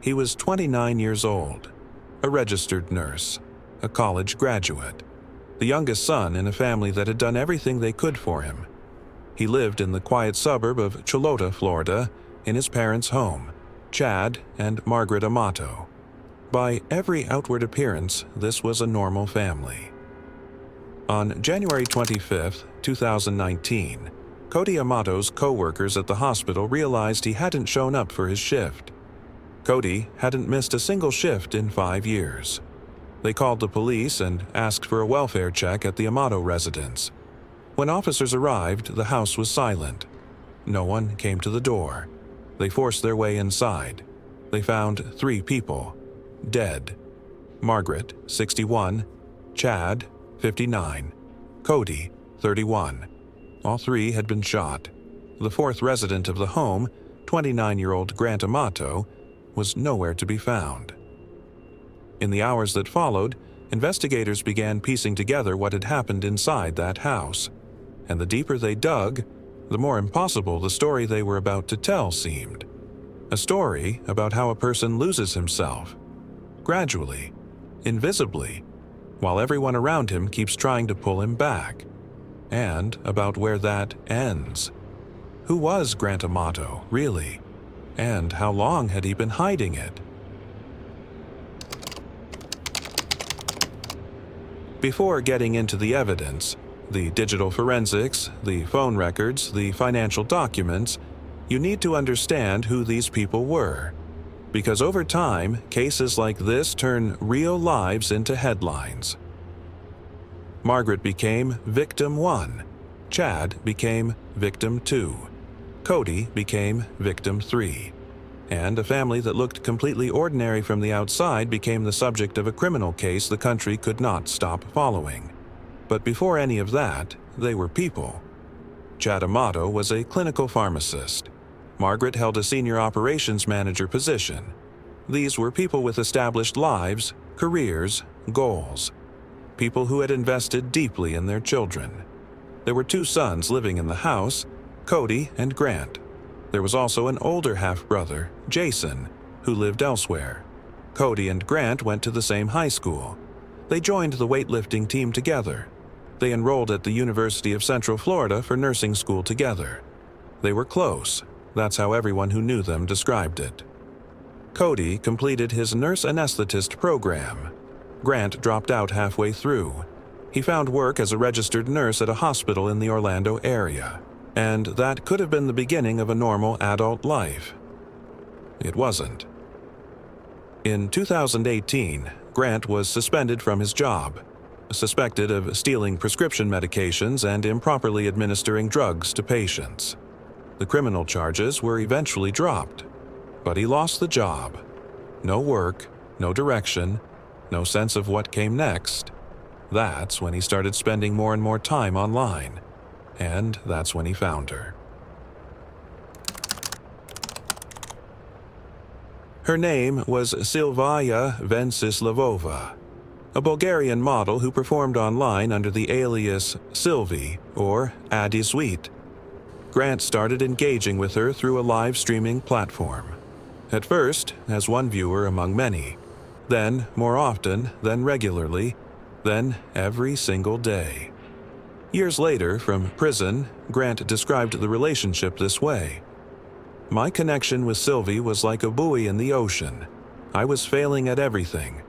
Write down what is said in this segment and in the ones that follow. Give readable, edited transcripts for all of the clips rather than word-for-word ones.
He was 29 years old, a registered nurse, a college graduate, the youngest son in a family that had done everything they could for him. He lived in the quiet suburb of Chuluota, Florida, in his parents' home, Chad and Margaret Amato. By every outward appearance, this was a normal family. On January 25, 2019, Cody Amato's co-workers at the hospital realized he hadn't shown up for his shift. Cody hadn't missed a single shift in 5 years. They called the police and asked for a welfare check at the Amato residence. When officers arrived, the house was silent. No one came to the door. They forced their way inside. They found 3 people, dead. Margaret, 61, Chad, 59, Cody, 31. All 3 had been shot. The 4th resident of the home, 29-year-old Grant Amato, was nowhere to be found. In the hours that followed, investigators began piecing together what had happened inside that house. And the deeper they dug, the more impossible the story they were about to tell seemed. A story about how a person loses himself, gradually, invisibly, while everyone around him keeps trying to pull him back. And about where that ends. Who was Grant Amato, really? And how long had he been hiding it? Before getting into the evidence, the digital forensics, the phone records, the financial documents, you need to understand who these people were. Because over time, cases like this turn real lives into headlines. Margaret became Victim 1. Chad became Victim 2. Cody became Victim 3. And a family that looked completely ordinary from the outside became the subject of a criminal case the country could not stop following. But before any of that, they were people. Chad Amato was a clinical pharmacist. Margaret held a senior operations manager position. These were people with established lives, careers, goals. People who had invested deeply in their children. There were 2 sons living in the house, Cody and Grant. There was also an older half-brother, Jason, who lived elsewhere. Cody and Grant went to the same high school. They joined the weightlifting team together. They enrolled at the University of Central Florida for nursing school together. They were close. That's how everyone who knew them described it. Cody completed his nurse anesthetist program. Grant dropped out halfway through. He found work as a registered nurse at a hospital in the Orlando area. And that could have been the beginning of a normal adult life. It wasn't. In 2018, Grant was suspended from his job, suspected of stealing prescription medications and improperly administering drugs to patients. The criminal charges were eventually dropped, but he lost the job. No work, no direction, no sense of what came next. That's when he started spending more and more time online. And that's when he found her. Her name was Silvia Venceslavova, a Bulgarian model who performed online under the alias Sylvie or Adi Sweet. Grant started engaging with her through a live streaming platform. At first, as one viewer among many, then more often, then regularly, then every single day. Years later, from prison, Grant described the relationship this way. My connection with Sylvie was like a buoy in the ocean. I was failing at everything.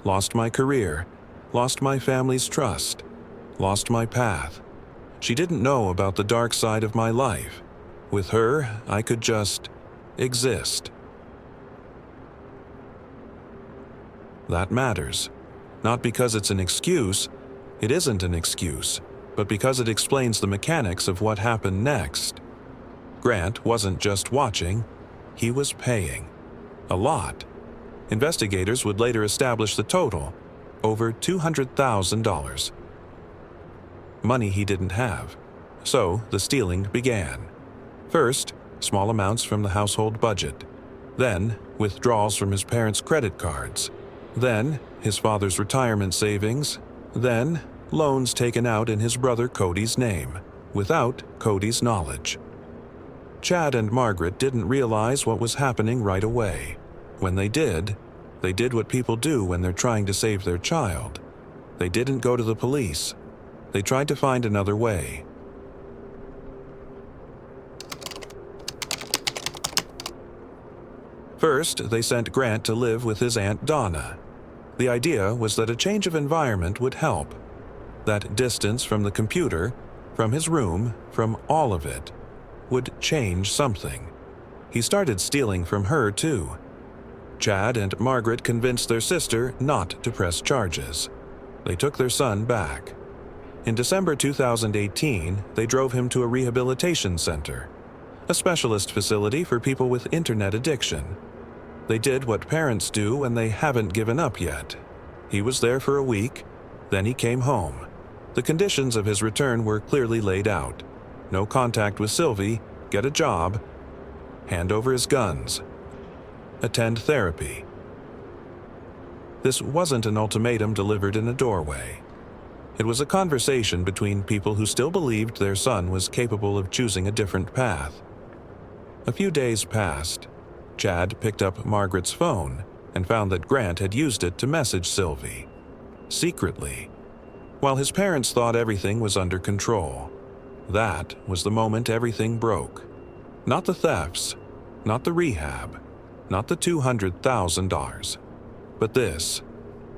Lost my career. Lost my family's trust. Lost my path. She didn't know about the dark side of my life. With her, I could just exist. That matters. Not because it's an excuse. It isn't an excuse. But because it explains the mechanics of what happened next. Grant wasn't just watching, he was paying. A lot. Investigators would later establish the total, over $200,000. Money he didn't have. So the stealing began. First, small amounts from the household budget. Then, withdrawals from his parents' credit cards. Then, his father's retirement savings. Then, loans taken out in his brother Cody's name, without Cody's knowledge. Chad and Margaret didn't realize what was happening right away. When they did what people do when they're trying to save their child. They didn't go to the police. They tried to find another way. First, they sent Grant to live with his Aunt Donna. The idea was that a change of environment would help. That distance from the computer, from his room, from all of it, would change something. He started stealing from her, too. Chad and Margaret convinced their sister not to press charges. They took their son back. In December 2018, they drove him to a rehabilitation center, a specialist facility for people with internet addiction. They did what parents do when they haven't given up yet. He was there for a week, then he came home. The conditions of his return were clearly laid out. No contact with Sylvie, get a job, hand over his guns, attend therapy. This wasn't an ultimatum delivered in a doorway. It was a conversation between people who still believed their son was capable of choosing a different path. A few days passed. Chad picked up Margaret's phone and found that Grant had used it to message Sylvie, secretly, while his parents thought everything was under control. That was the moment everything broke. Not the thefts, not the rehab, not the $200,000, but this,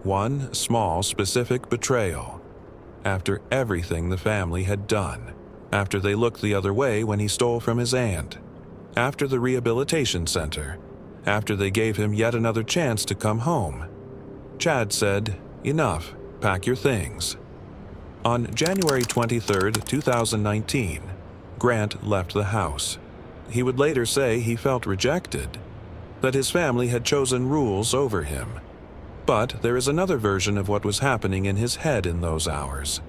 one small specific betrayal. After everything the family had done, after they looked the other way when he stole from his aunt, after the rehabilitation center, after they gave him yet another chance to come home. Chad said, "Enough, pack your things." On January 23, 2019, Grant left the house. He would later say he felt rejected, that his family had chosen rules over him. But there is another version of what was happening in his head in those hours.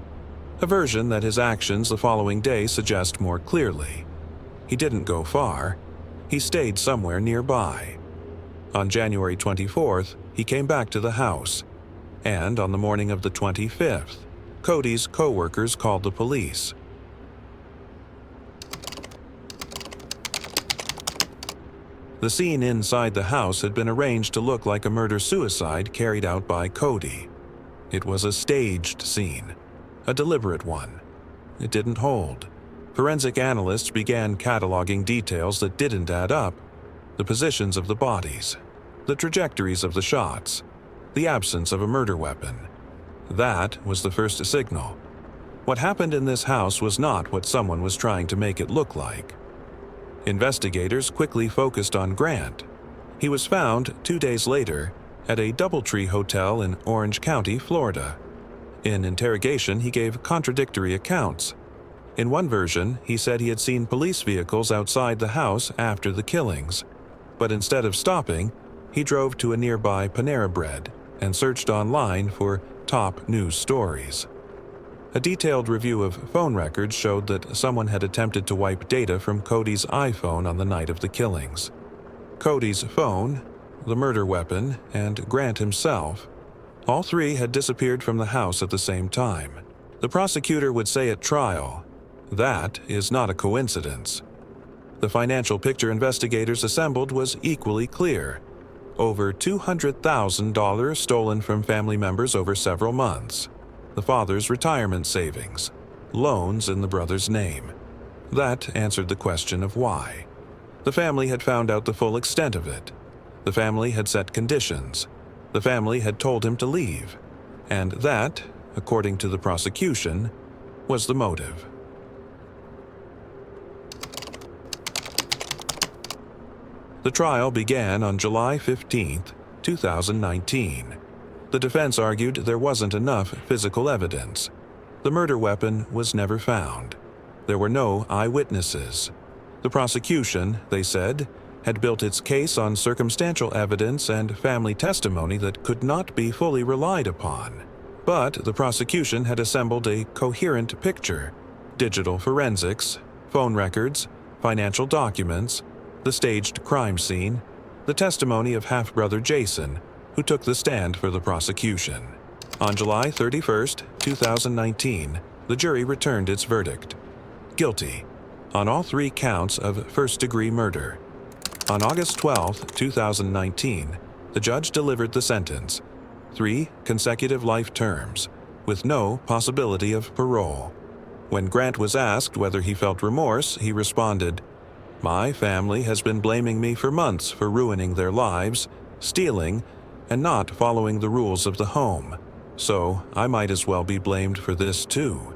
A version that his actions the following day suggest more clearly. He didn't go far. He stayed somewhere nearby. On January 24th, he came back to the house. And on the morning of the 25th, Cody's co-workers called the police. The scene inside the house had been arranged to look like a murder-suicide carried out by Cody. It was a staged scene, a deliberate one. It didn't hold. Forensic analysts began cataloging details that didn't add up: the positions of the bodies, the trajectories of the shots, the absence of a murder weapon. That was the first signal. What happened in this house was not what someone was trying to make it look like. Investigators quickly focused on Grant. He was found 2 days later at a DoubleTree hotel in Orange County, Florida. In interrogation, he gave contradictory accounts. In one version, he said he had seen police vehicles outside the house after the killings, but instead of stopping, he drove to a nearby Panera Bread and searched online for top news stories. A detailed review of phone records showed that someone had attempted to wipe data from Cody's iPhone on the night of the killings. Cody's phone, the murder weapon, and Grant himself, all three had disappeared from the house at the same time. The prosecutor would say at trial, "That is not a coincidence." The financial picture investigators assembled was equally clear. Over $200,000 stolen from family members over several months. The father's retirement savings. Loans in the brother's name. That answered the question of why. The family had found out the full extent of it. The family had set conditions. The family had told him to leave. And that, according to the prosecution, was the motive. The trial began on July 15, 2019. The defense argued there wasn't enough physical evidence. The murder weapon was never found. There were no eyewitnesses. The prosecution, they said, had built its case on circumstantial evidence and family testimony that could not be fully relied upon. But the prosecution had assembled a coherent picture: digital forensics, phone records, financial documents, the staged crime scene, the testimony of half-brother Jason, who took the stand for the prosecution. On July 31, 2019, the jury returned its verdict: guilty on all 3 counts of first-degree murder. On August 12, 2019, The judge delivered the sentence: 3 consecutive life terms, with no possibility of parole. When Grant was asked whether he felt remorse, he responded, "My family has been blaming me for months for ruining their lives, stealing, and not following the rules of the home, so I might as well be blamed for this too."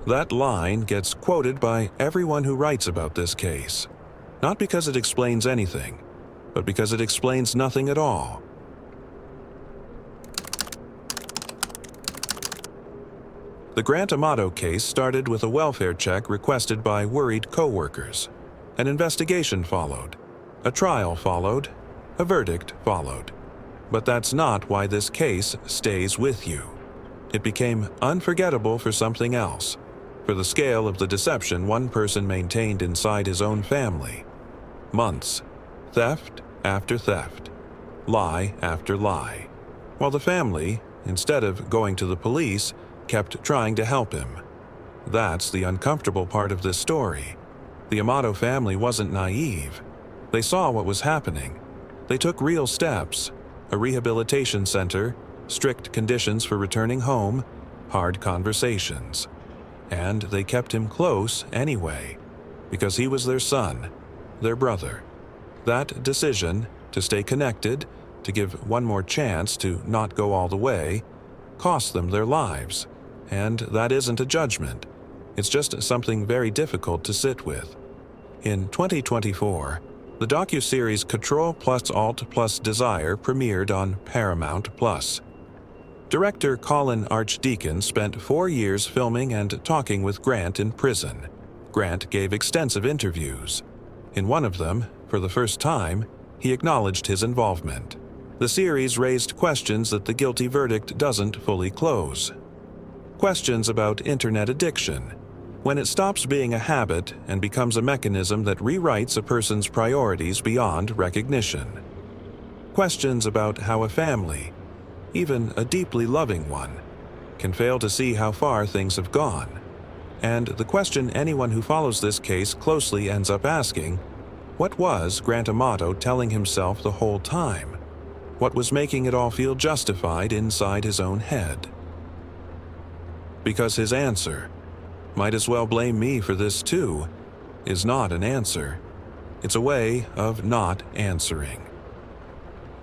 That line gets quoted by everyone who writes about this case, not because it explains anything, but because it explains nothing at all. The Grant Amato case started with a welfare check requested by worried co-workers. An investigation followed. A trial followed. A verdict followed. But that's not why this case stays with you. It became unforgettable for something else, for the scale of the deception one person maintained inside his own family. Months. Theft after theft. Lie after lie. While the family, instead of going to the police, kept trying to help him. That's the uncomfortable part of this story. The Amato family wasn't naive. They saw what was happening. They took real steps: a rehabilitation center, strict conditions for returning home, hard conversations. And they kept him close anyway, because he was their son, their brother. That decision, to stay connected, to give one more chance to not go all the way, cost them their lives. And that isn't a judgment. It's just something very difficult to sit with. In 2024, the docuseries Control + Alt + Desire premiered on Paramount+. Director Colin Archdeacon spent 4 years filming and talking with Grant in prison. Grant gave extensive interviews. In one of them, for the first time, he acknowledged his involvement. The series raised questions that the guilty verdict doesn't fully close. Questions about internet addiction, when it stops being a habit and becomes a mechanism that rewrites a person's priorities beyond recognition. Questions about how a family, even a deeply loving one, can fail to see how far things have gone. And the question anyone who follows this case closely ends up asking: what was Grant Amato telling himself the whole time? What was making it all feel justified inside his own head? Because his answer, "Might as well blame me for this too," is not an answer. It's a way of not answering.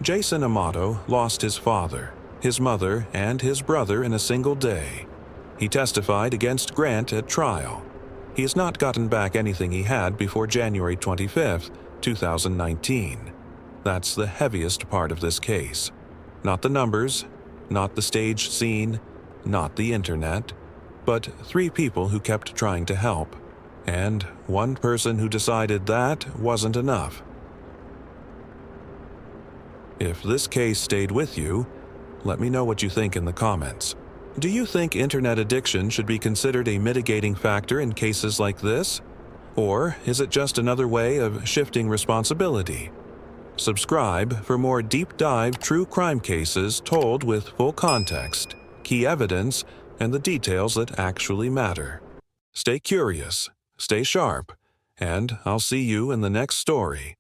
Jason Amato lost his father, his mother, and his brother in a single day. He testified against Grant at trial. He has not gotten back anything he had before January 25, 2019. That's the heaviest part of this case. Not the numbers, not the staged scene, not the internet, but 3 people who kept trying to help, and one person who decided that wasn't enough. If this case stayed with you, let me know what you think in the comments. Do you think internet addiction should be considered a mitigating factor in cases like this? Or is it just another way of shifting responsibility? Subscribe for more deep-dive true crime cases told with full context, key evidence, and the details that actually matter. Stay curious, stay sharp, and I'll see you in the next story.